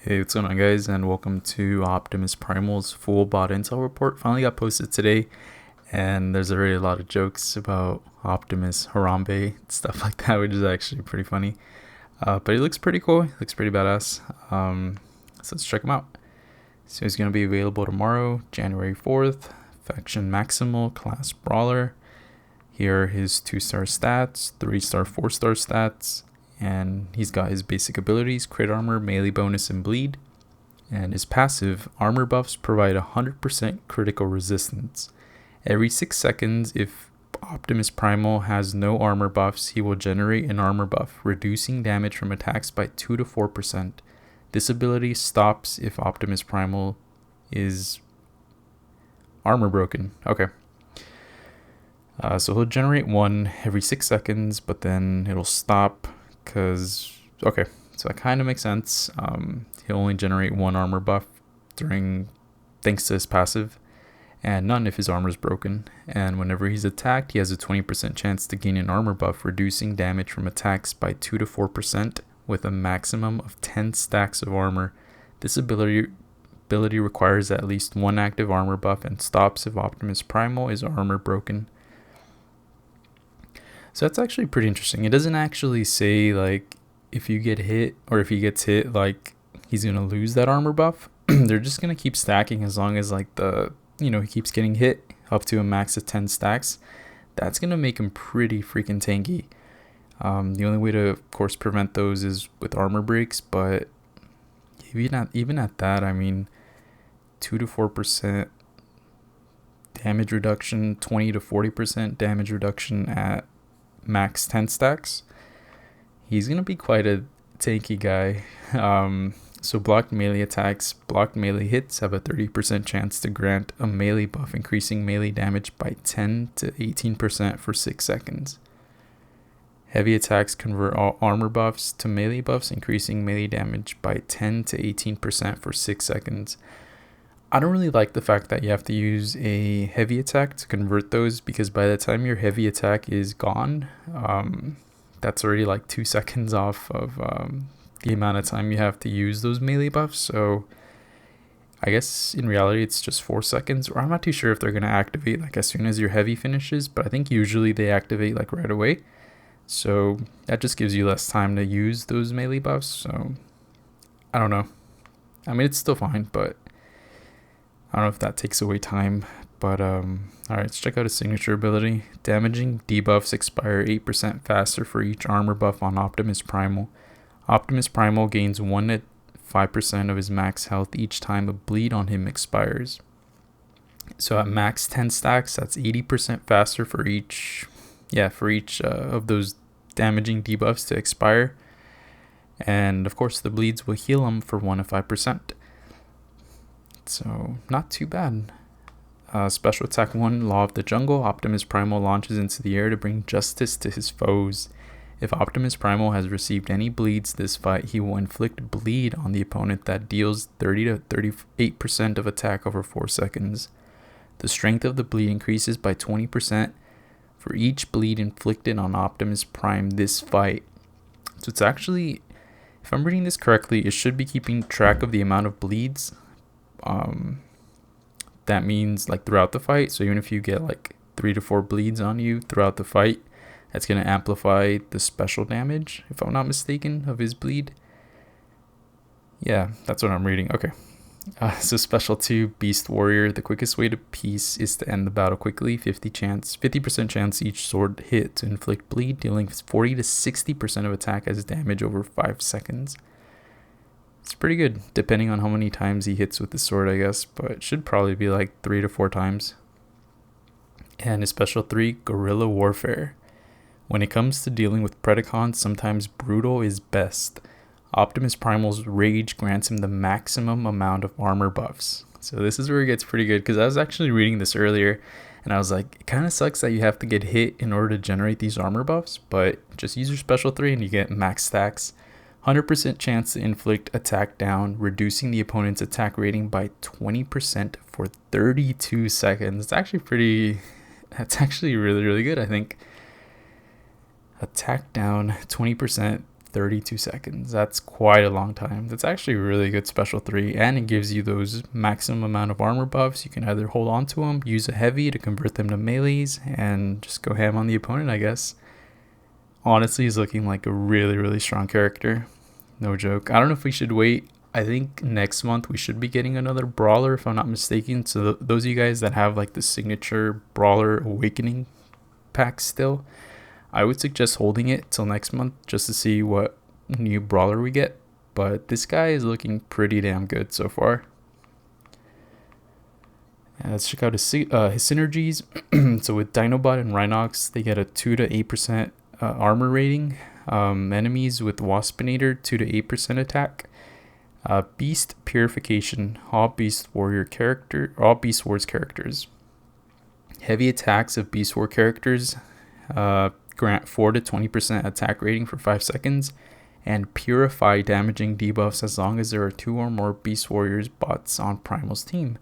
Hey, what's going on, guys, and welcome to Optimus Primal's full bot intel report. Finally got posted today, and there's already a lot of jokes about Optimus, Harambe, stuff like that, which is actually pretty funny. But he looks pretty cool. He looks pretty badass. So let's check him out. So he's going to be available tomorrow, January 4th. Faction Maximal, class Brawler. Here are his 2-star stats, 3-star, 4-star stats. And he's got his basic abilities: crit armor, melee bonus, and bleed. And his passive armor buffs provide 100% critical resistance. Every 6 seconds, if Optimus Primal has no armor buffs, he will generate an armor buff, reducing damage from attacks by 2 to 4%. This ability stops if Optimus Primal is armor broken. Okay. So he'll generate one every 6 seconds, but then it'll stop. Okay, so that kind of makes sense. He'll only generate one armor buff thanks to his passive, and none if his armor is broken. And whenever he's attacked, he has a 20% chance to gain an armor buff, reducing damage from attacks by 2 to 4% with a maximum of 10 stacks of armor. This ability requires at least one active armor buff and stops if Optimus Primal is armor broken. So that's actually pretty interesting. It doesn't actually say like if you get hit or if he gets hit, like he's gonna lose that armor buff. They're just gonna keep stacking as long as like he keeps getting hit up to a max of 10 stacks. That's gonna make him pretty freaking tanky. The only way to, of course, prevent those is with armor breaks, but even at that, I mean, 2 to 4% damage reduction, 20 to 40% damage reduction at max 10 stacks. He's gonna be quite a tanky guy. So blocked melee attacks, blocked melee hits have a 30% chance to grant a melee buff, increasing melee damage by 10 to 18% for 6 seconds. Heavy attacks convert all armor buffs to melee buffs, increasing melee damage by 10 to 18% for 6 seconds. I don't really like the fact that you have to use a heavy attack to convert those, because by the time your heavy attack is gone, that's already like 2 seconds off of the amount of time you have to use those melee buffs. So I guess in reality it's just 4 seconds, or I'm not too sure if they're going to activate like as soon as your heavy finishes, but I think usually they activate like right away. So that just gives you less time to use those melee buffs. So I don't know. I mean, it's still fine, but I don't know if that takes away time. But alright, let's check out his signature ability. Damaging debuffs expire 8% faster for each armor buff on Optimus Primal. Optimus Primal gains 1 to 5% of his max health each time a bleed on him expires. So at max 10 stacks, that's 80% faster for each of those damaging debuffs to expire. And of course, the bleeds will heal him for 1 to 5%. So not too bad. Special attack 1, Law of the Jungle. Optimus Primal launches into the air to bring justice to his foes. If Optimus Primal has received any bleeds this fight, he will inflict bleed on the opponent that deals 30 to 38% of attack over 4 seconds. The strength of the bleed increases by 20% for each bleed inflicted on Optimus Prime this fight. So it's actually, if I'm reading this correctly, it should be keeping track of the amount of bleeds. That means like throughout the fight. So even if you get like 3 to 4 bleeds on you throughout the fight, that's going to amplify the special damage, if I'm not mistaken, of his bleed. Yeah, that's what I'm reading. Okay. So special 2, Beast Warrior. The quickest way to peace is to end the battle quickly. 50% chance each sword hit to inflict bleed, dealing 40 to 60% of attack as damage over 5 seconds. It's pretty good, depending on how many times he hits with the sword, I guess, but it should probably be like 3 to 4 times. And his special 3, Guerrilla Warfare. When it comes to dealing with Predacons, sometimes brutal is best. Optimus Primal's rage grants him the maximum amount of armor buffs. So this is where it gets pretty good, because I was actually reading this earlier, and I was like, it kind of sucks that you have to get hit in order to generate these armor buffs, but just use your special 3 and you get max stacks. 100% chance to inflict attack down, reducing the opponent's attack rating by 20% for 32 seconds. That's actually really, really good, I think. Attack down 20%, 32 seconds. That's quite a long time. That's actually a really good special 3, and it gives you those maximum amount of armor buffs. You can either hold on to them, use a heavy to convert them to melees, and just go ham on the opponent, I guess. Honestly, he's looking like a really, really strong character. No joke. I don't know if we should wait. I think next month we should be getting another Brawler, if I'm not mistaken. So those of you guys that have like the signature Brawler Awakening pack still, I would suggest holding it till next month just to see what new Brawler we get. But this guy is looking pretty damn good so far. And let's check out his synergies. So with Dinobot and Rhinox, they get a 2 to 8% armor rating. Enemies with Waspinator, 2 to 8% attack. Beast Purification, all Beast Wars characters. Heavy attacks of Beast War characters grant 4 to 20% attack rating for 5 seconds, and purify damaging debuffs as long as there are 2 or more Beast Warriors bots on Primal's team.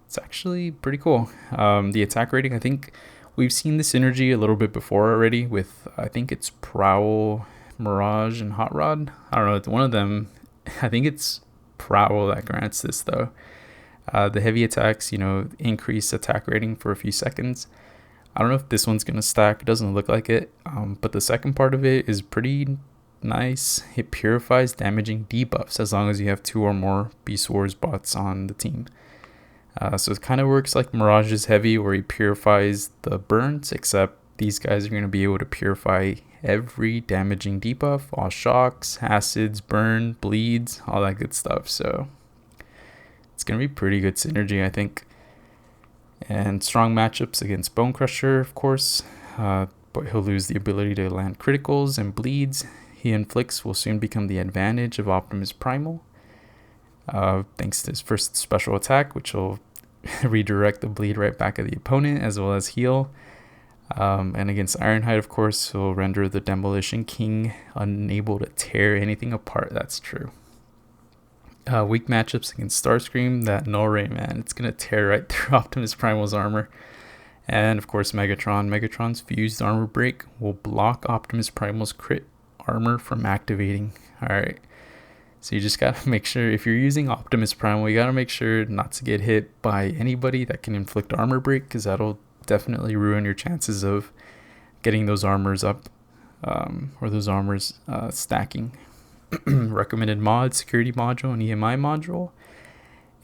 It's actually pretty cool. The attack rating, I think we've seen the synergy a little bit before already with, I think it's Prowl, Mirage, and Hot Rod. I don't know, it's one of them. I think it's Prowl that grants this though. The heavy attacks, increase attack rating for a few seconds. I don't know if this one's going to stack. It doesn't look like it. But the second part of it is pretty nice. It purifies damaging debuffs as long as you have 2 or more Beast Wars bots on the team. So it kind of works like Mirage's heavy, where he purifies the burns, except these guys are going to be able to purify every damaging debuff, all shocks, acids, burn, bleeds, all that good stuff. So it's going to be pretty good synergy, I think. And strong matchups against Bone Crusher, of course, but he'll lose the ability to land criticals and bleeds. He inflicts will soon become the advantage of Optimus Primal, thanks to his first special attack, which will redirect the bleed right back at the opponent, as well as heal. And against Ironhide, of course, he'll render the Demolition King unable to tear anything apart. That's true. Weak matchups against Starscream, that Null Ray, man, it's going to tear right through Optimus Primal's armor. And of course Megatron. Megatron's fused armor break will block Optimus Primal's crit armor from activating. Alright, so you just got to make sure, if you're using Optimus Primal, you got to make sure not to get hit by anybody that can inflict armor break, because that'll definitely ruin your chances of getting those armors up, or those armors stacking. Recommended mod, security module, and EMI module.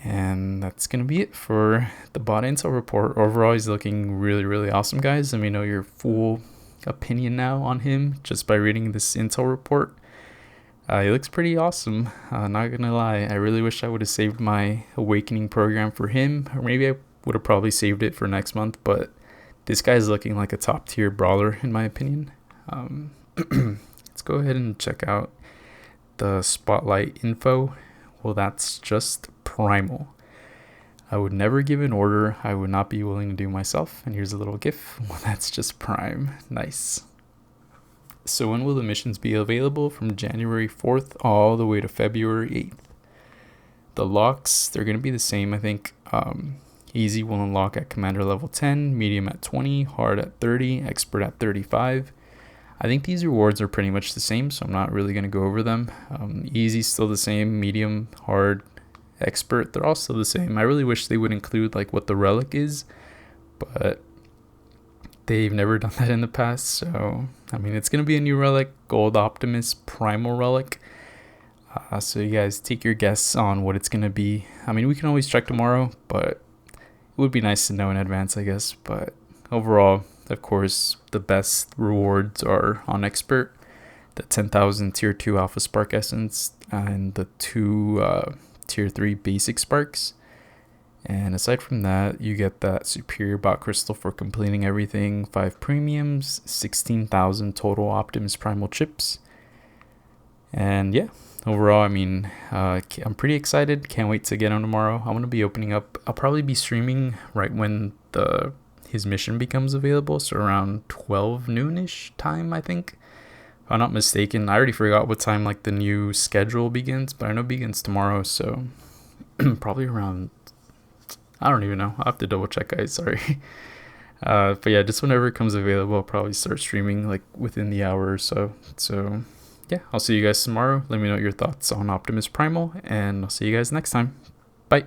And that's going to be it for the bot intel report. Overall, he's looking really, really awesome, guys. Let me know your full opinion now on him just by reading this intel report. He looks pretty awesome, not gonna lie. I really wish I would have saved my Awakening program for him, or maybe I would have probably saved it for next month, but this guy's looking like a top tier brawler in my opinion. Let's go ahead and check out the spotlight info. Well, that's just Primal. I would never give an order I would not be willing to do myself. And here's a little gif. Well, that's just Prime. Nice. So when will the missions be available? From January 4th all the way to February 8th. The locks, they're going to be the same, I think. Easy will unlock at Commander level 10, Medium at 20, Hard at 30, Expert at 35. I think these rewards are pretty much the same, so I'm not really going to go over them. Easy's still the same, Medium, Hard, Expert, they're all still the same. I really wish they would include like what the relic is, but they've never done that in the past. So I mean, it's going to be a new relic, Gold Optimus Primal relic. So you guys take your guess on what it's going to be. I mean, we can always check tomorrow, but it would be nice to know in advance, I guess. But overall, of course, the best rewards are on Expert, the 10,000 tier 2 Alpha Spark Essence, and the 2 tier 3 basic sparks. And aside from that, you get that superior bot crystal for completing everything, 5 premiums, 16,000 total Optimus Primal chips. And yeah, overall, I mean, I'm pretty excited. Can't wait to get on tomorrow. I'm going to be opening up. I'll probably be streaming right when his mission becomes available, so around 12 noonish time, I think. If I'm not mistaken. I already forgot what time like the new schedule begins, but I know it begins tomorrow, so probably around, I don't even know. I'll have to double check, guys. Sorry. But yeah, just whenever it comes available, I'll probably start streaming like within the hour or so. So yeah, I'll see you guys tomorrow. Let me know your thoughts on Optimus Primal, and I'll see you guys next time. Bye.